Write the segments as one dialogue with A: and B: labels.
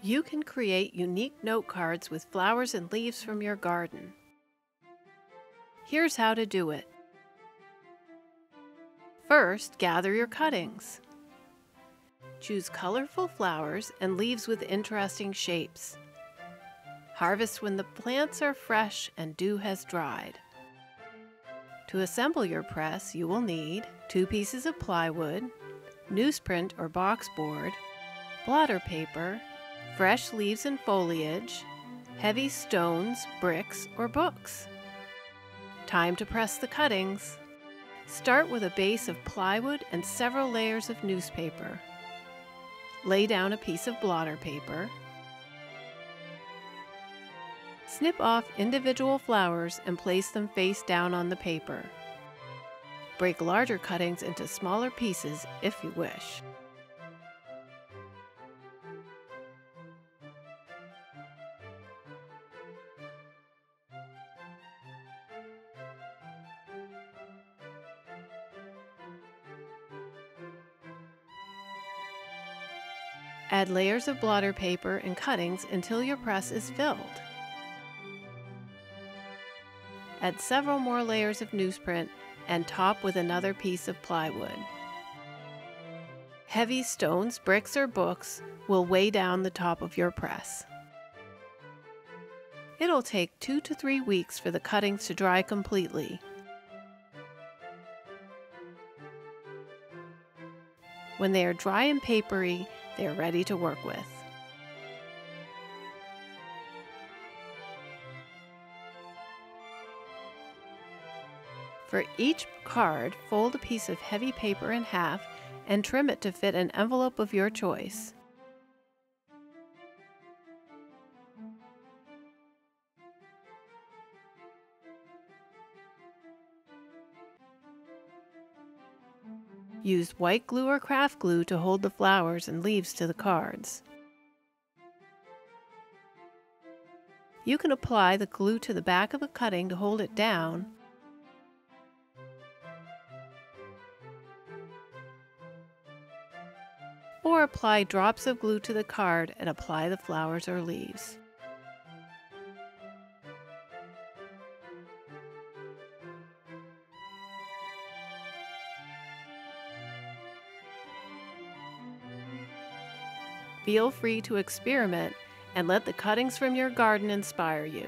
A: You can create unique note cards with flowers and leaves from your garden. Here's how to do it. First, gather your cuttings. Choose colorful flowers and leaves with interesting shapes. Harvest when the plants are fresh and dew has dried. To assemble your press, you will need 2 pieces of plywood, newsprint or box board, blotter paper, fresh leaves and foliage, heavy stones, bricks, or books. Time to press the cuttings. Start with a base of plywood and several layers of newspaper. Lay down a piece of blotter paper. Snip off individual flowers and place them face down on the paper. Break larger cuttings into smaller pieces if you wish. Add layers of blotter paper and cuttings until your press is filled. Add several more layers of newsprint and top with another piece of plywood. Heavy stones, bricks, or books will weigh down the top of your press. It'll take 2 to 3 weeks for the cuttings to dry completely. When they are dry and papery, they are ready to work with. For each card, fold a piece of heavy paper in half and trim it to fit an envelope of your choice. Use white glue or craft glue to hold the flowers and leaves to the cards. You can apply the glue to the back of a cutting to hold it down, or apply drops of glue to the card and apply the flowers or leaves. Feel free to experiment and let the cuttings from your garden inspire you.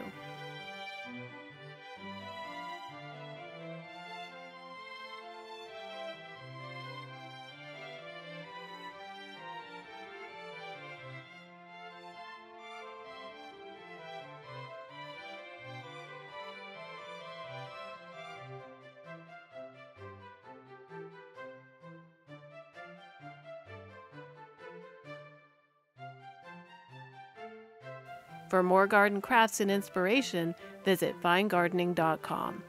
A: For more garden crafts and inspiration, visit finegardening.com.